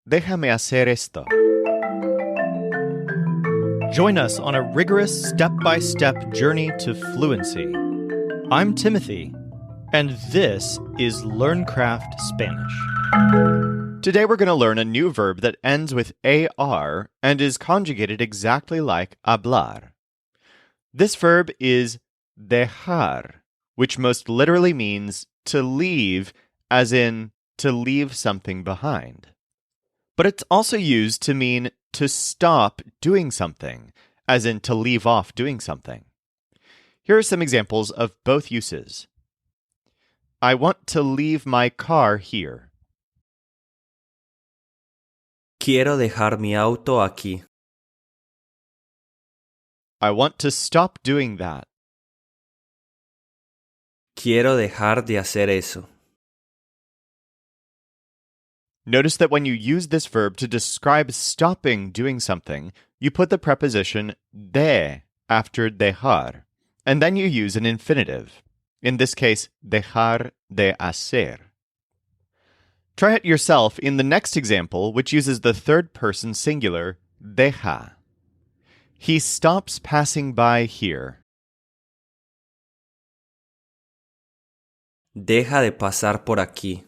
Déjame hacer esto. Join us on a rigorous step-by-step journey to fluency. I'm Timothy, and this is LearnCraft Spanish. Today we're going to learn a new verb that ends with AR and is conjugated exactly like hablar. This verb is dejar, which most literally means to leave, as in to leave something behind. But it's also used to mean to stop doing something, as in to leave off doing something. Here are some examples of both uses. I want to leave my car here. Quiero dejar mi auto aquí. I want to stop doing that. Quiero dejar de hacer eso. Notice that when you use this verb to describe stopping doing something, you put the preposition de after dejar, and then you use an infinitive. In this case, dejar de hacer. Try it yourself in the next example, which uses the third person singular, deja. He stops passing by here. Deja de pasar por aquí.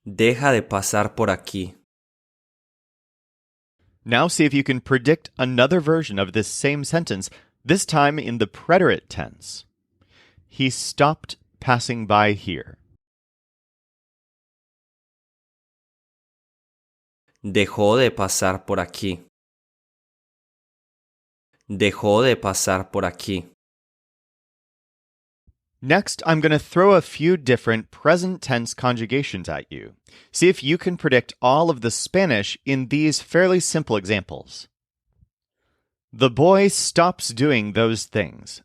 Deja de pasar por aquí. Now see if you can predict another version of this same sentence, this time in the preterite tense. He stopped passing by here. Dejó de pasar por aquí. Dejó de pasar por aquí. Next, I'm going to throw a few different present tense conjugations at you. See if you can predict all of the Spanish in these fairly simple examples. The boy stops doing those things.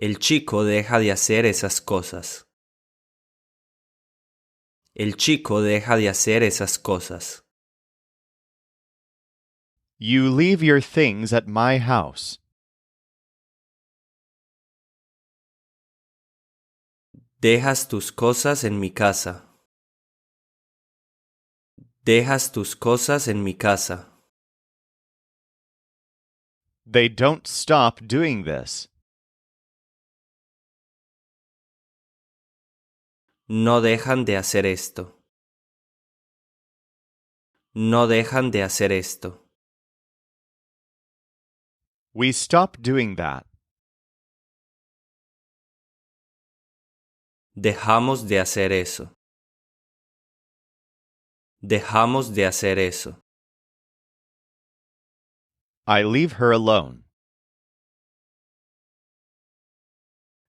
El chico deja de hacer esas cosas. El chico deja de hacer esas cosas. You leave your things at my house. Dejas tus cosas en mi casa. Dejas tus cosas en mi casa. They don't stop doing this. No dejan de hacer esto. No dejan de hacer esto. We stop doing that. Dejamos de hacer eso. Dejamos de hacer eso. I leave her alone.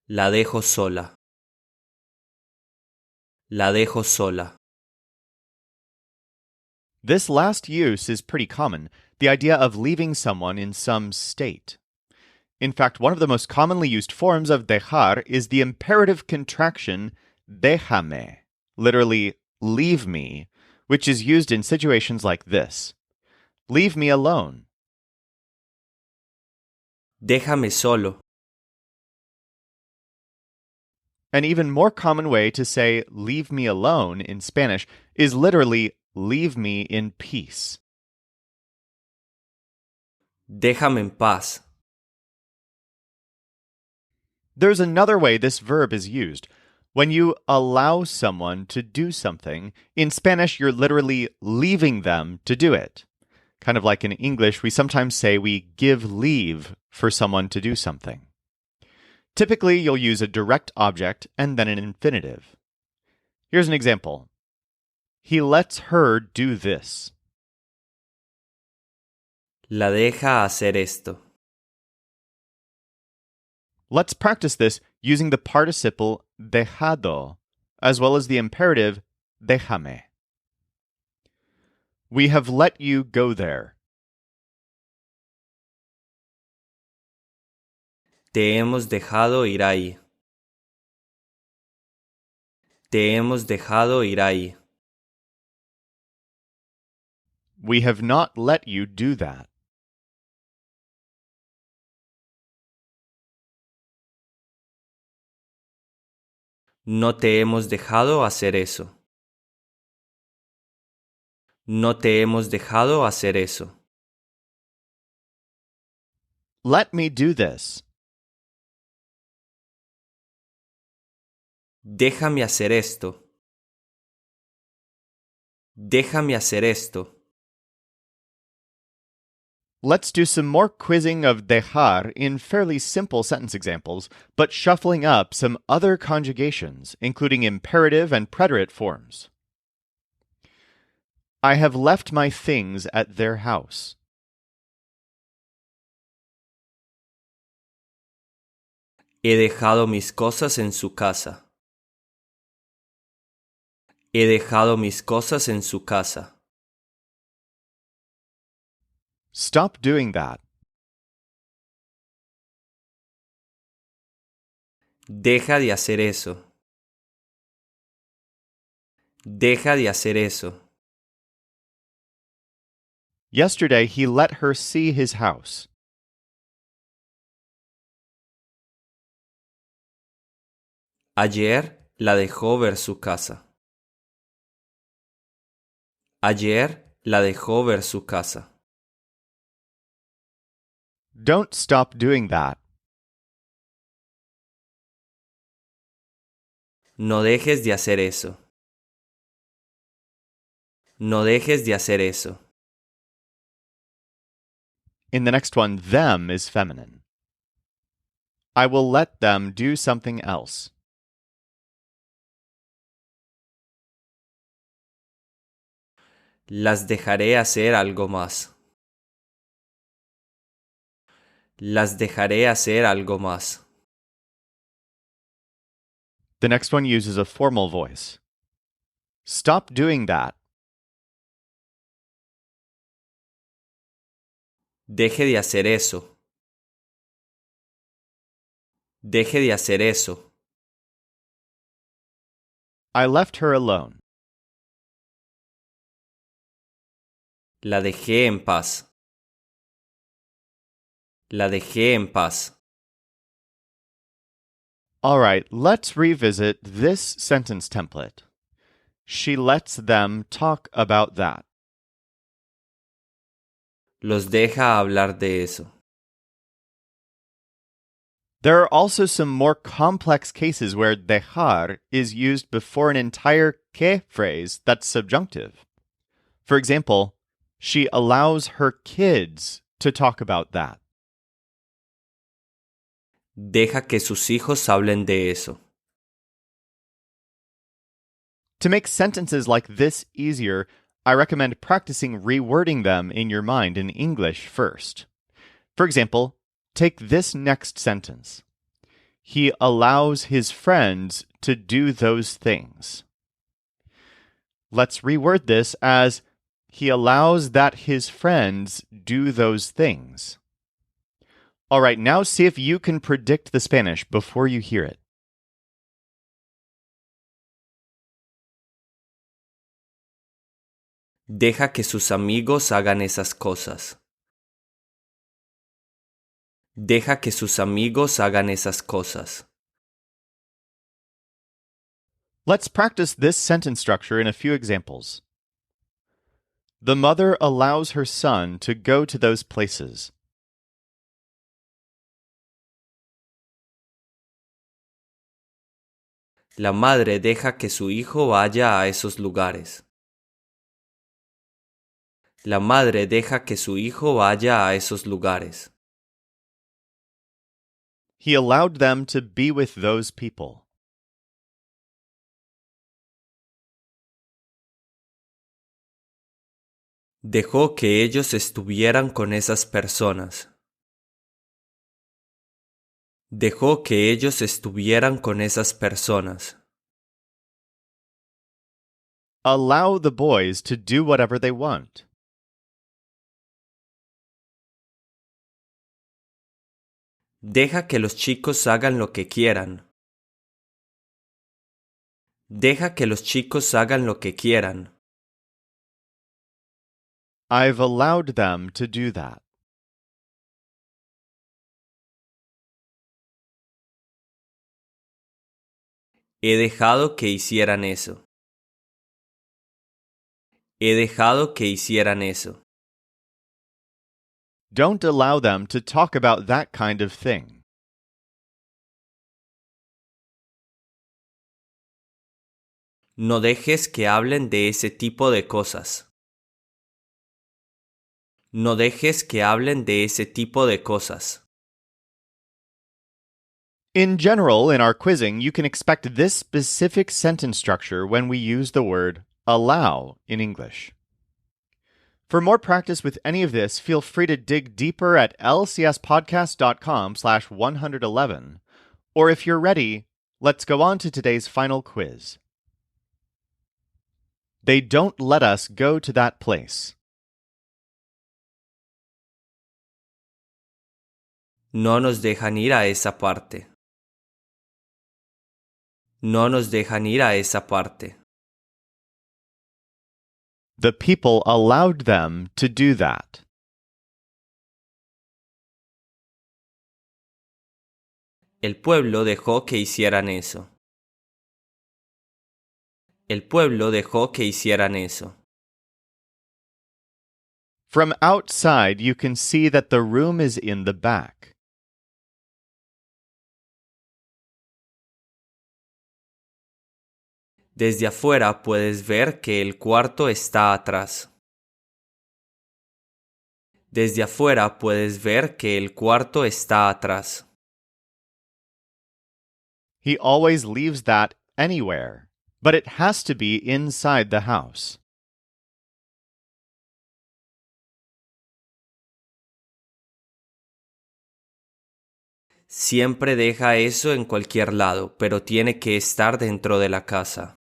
La dejo sola. La dejo sola. This last use is pretty common, the idea of leaving someone in some state. In fact, one of the most commonly used forms of dejar is the imperative contraction déjame, literally, leave me, which is used in situations like this. Leave me alone. Déjame solo. An even more common way to say leave me alone in Spanish is literally leave me in peace. Déjame en paz. There's another way this verb is used. When you allow someone to do something, in Spanish you're literally leaving them to do it. Kind of like in English, we sometimes say we give leave for someone to do something. Typically, you'll use a direct object and then an infinitive. Here's an example. He lets her do this. La deja hacer esto. Let's practice this using the participle dejado, as well as the imperative déjame. We have let you go there. Te hemos dejado ir ahí. Te hemos dejado ir ahí. We have not let you do that. No te hemos dejado hacer eso. No te hemos dejado hacer eso. Let me do this. Déjame hacer esto. Déjame hacer esto. Let's do some more quizzing of dejar in fairly simple sentence examples, but shuffling up some other conjugations, including imperative and preterite forms. I have left my things at their house. He dejado mis cosas en su casa. He dejado mis cosas en su casa. Stop doing that. Deja de hacer eso. Deja de hacer eso. Yesterday he let her see his house. Ayer la dejó ver su casa. Ayer la dejó ver su casa. Don't stop doing that. No dejes de hacer eso. No dejes de hacer eso. In the next one, them is feminine. I will let them do something else. Las dejaré hacer algo más. Las dejaré hacer algo más. The next one uses a formal voice. Stop doing that. Deje de hacer eso. Deje de hacer eso. I left her alone. La dejé en paz. La dejé en paz. All right, let's revisit this sentence template. She lets them talk about that. Los deja hablar de eso. There are also some more complex cases where dejar is used before an entire que phrase that's subjunctive. For example, she allows her kids to talk about that. Deja que sus hijos hablen de eso. To make sentences like this easier, I recommend practicing rewording them in your mind in English first. For example, take this next sentence. He allows his friends to do those things. Let's reword this as he allows that his friends do those things. All right, now see if you can predict the Spanish before you hear it. Deja que sus amigos hagan esas cosas. Deja que sus amigos hagan esas cosas. Let's practice this sentence structure in a few examples. The mother allows her son to go to those places. La madre deja que su hijo vaya a esos lugares. La madre deja que su hijo vaya a esos lugares. He allowed them to be with those people. Dejó que ellos estuvieran con esas personas. Dejó que ellos estuvieran con esas personas. Allow the boys to do whatever they want. Deja que los chicos hagan lo que quieran. Deja que los chicos hagan lo que quieran. I've allowed them to do that. He dejado que hicieran eso. He dejado que hicieran eso. Don't allow them to talk about that kind of thing. No dejes que hablen de ese tipo de cosas. No dejes que hablen de ese tipo de cosas. In general, in our quizzing, you can expect this specific sentence structure when we use the word allow in English. For more practice with any of this, feel free to dig deeper at lcspodcast.com/111. Or if you're ready, let's go on to today's final quiz. They don't let us go to that place. No nos dejan ir a esa parte. No nos dejan ir a esa parte. The people allowed them to do that. El pueblo dejó que hicieran eso. El pueblo dejó que hicieran eso. From outside, you can see that the room is in the back. Desde afuera puedes ver que el cuarto está atrás. Desde afuera puedes ver que el cuarto está atrás. He always leaves that anywhere, but it has to be inside the house. Siempre deja eso en cualquier lado, pero tiene que estar dentro de la casa.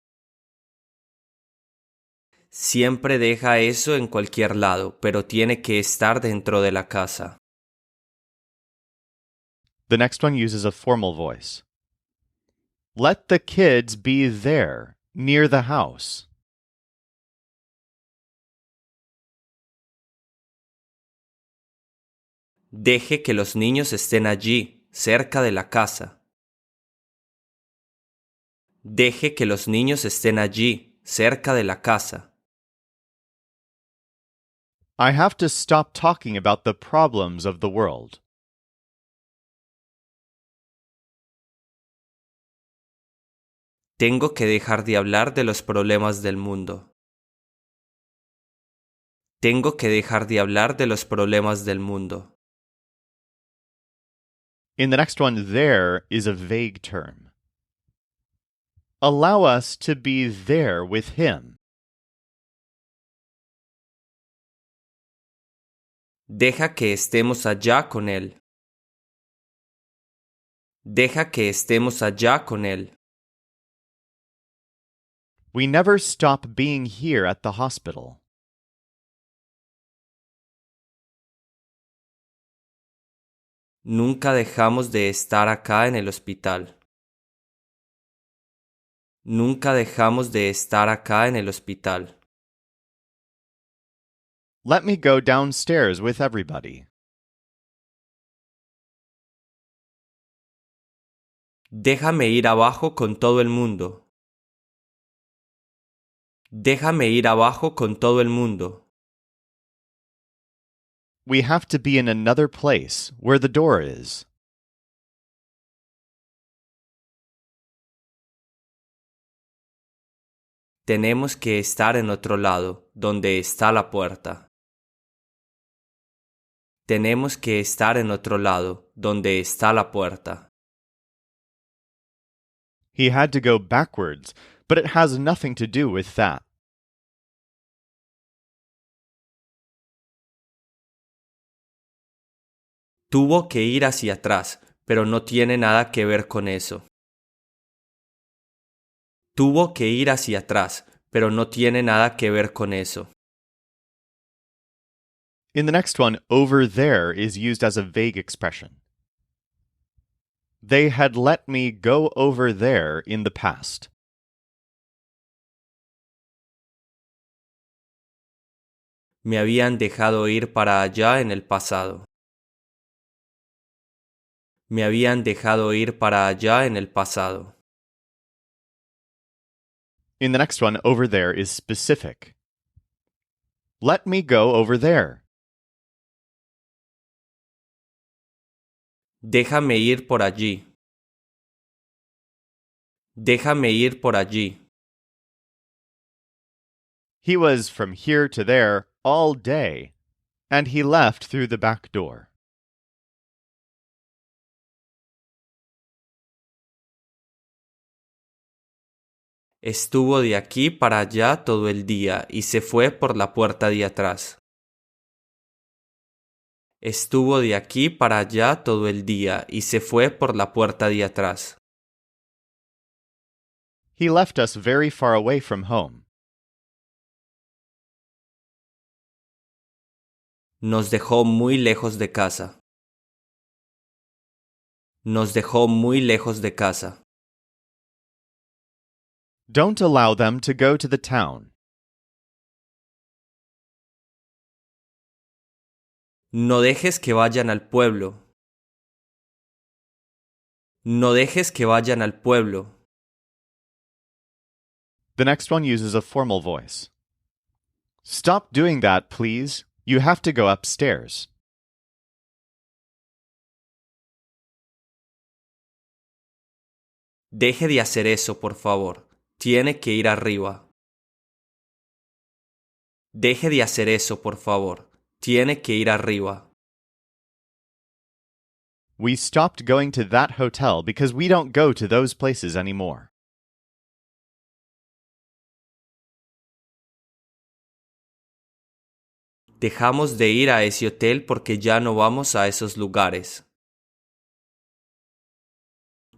Siempre deja eso en cualquier lado, pero tiene que estar dentro de la casa. The next one uses a formal voice. Let the kids be there, near the house. Deje que los niños estén allí, cerca de la casa. Deje que los niños estén allí, cerca de la casa. I have to stop talking about the problems of the world. Tengo que dejar de hablar de los problemas del mundo. Tengo que dejar de hablar de los problemas del mundo. In the next one, there is a vague term. Allow us to be there with him. Deja que estemos allá con él. Deja que estemos allá con él. We never stop being here at the hospital. Nunca dejamos de estar acá en el hospital. Nunca dejamos de estar acá en el hospital. Let me go downstairs with everybody. Déjame ir abajo con todo el mundo. Déjame ir abajo con todo el mundo. We have to be in another place where the door is. Tenemos que estar en otro lado, donde está la puerta. Tenemos que estar en otro lado, donde está la puerta. He had to go backwards, but it has nothing to do with that. Tuvo que ir hacia atrás, pero no tiene nada que ver con eso. Tuvo que ir hacia atrás, pero no tiene nada que ver con eso. In the next one, over there is used as a vague expression. They had let me go over there in the past. Me habían dejado ir para allá en el pasado. Me habían dejado ir para allá en el pasado. In the next one, over there is specific. Let me go over there. Déjame ir por allí. Déjame ir por allí. He was from here to there all day, and he left through the back door. Estuvo de aquí para allá todo el día y se fue por la puerta de atrás. Estuvo de aquí para allá todo el día y se fue por la puerta de atrás. He left us very far away from home. Nos dejó muy lejos de casa. Nos dejó muy lejos de casa. Don't allow them to go to the town. No dejes que vayan al pueblo. No dejes que vayan al pueblo. The next one uses a formal voice. Stop doing that, please. You have to go upstairs. Deje de hacer eso, por favor. Tiene que ir arriba. Deje de hacer eso, por favor. Tiene que ir arriba. We stopped going to that hotel because we don't go to those places anymore. Dejamos de ir a ese hotel porque ya no vamos a esos lugares.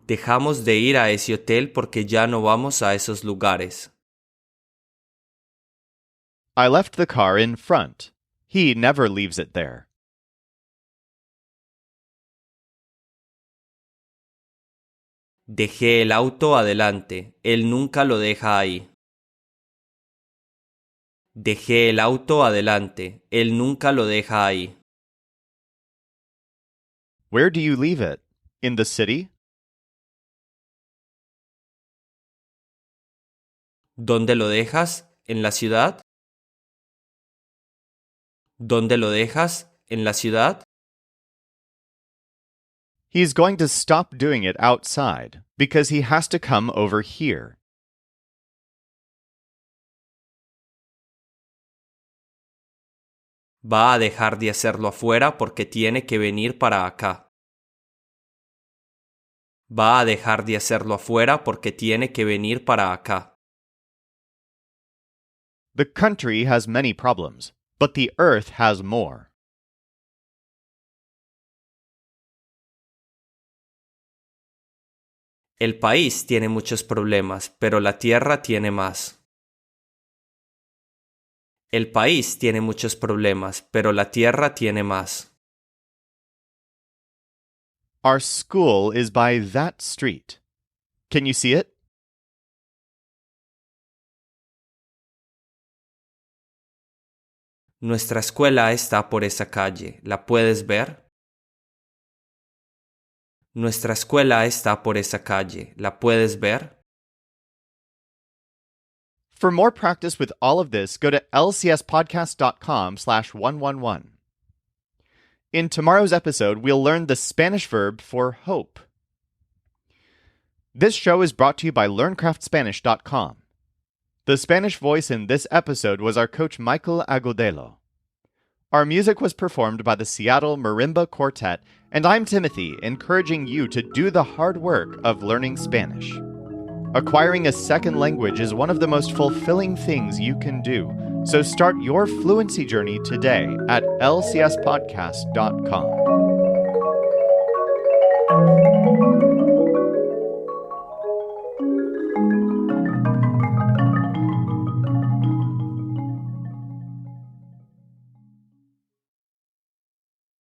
Dejamos de ir a ese hotel porque ya no vamos a esos lugares. I left the car in front. He never leaves it there. Dejé el auto adelante. Él nunca lo deja ahí. Dejé el auto adelante. Él nunca lo deja ahí. Where do you leave it? In the city? ¿Dónde lo dejas? ¿En la ciudad? ¿Dónde lo dejas? ¿En la ciudad? He's going to stop doing it outside because he has to come over here. Va a dejar de hacerlo afuera porque tiene que venir para acá. Va a dejar de hacerlo afuera porque tiene que venir para acá. The country has many problems, but the earth has more. El país tiene muchos problemas, pero la tierra tiene más. El país tiene muchos problemas, pero la tierra tiene más. Our school is by that street. Can you see it? Nuestra escuela está por esa calle. ¿La puedes ver? Nuestra escuela está por esa calle. ¿La puedes ver? For more practice with all of this, go to lcspodcast.com/111. In tomorrow's episode, we'll learn the Spanish verb for hope. This show is brought to you by LearnCraftSpanish.com. The Spanish voice in this episode was our coach Michael Agudelo. Our music was performed by the Seattle Marimba Quartet, and I'm Timothy, encouraging you to do the hard work of learning Spanish. Acquiring a second language is one of the most fulfilling things you can do, so start your fluency journey today at lcspodcast.com.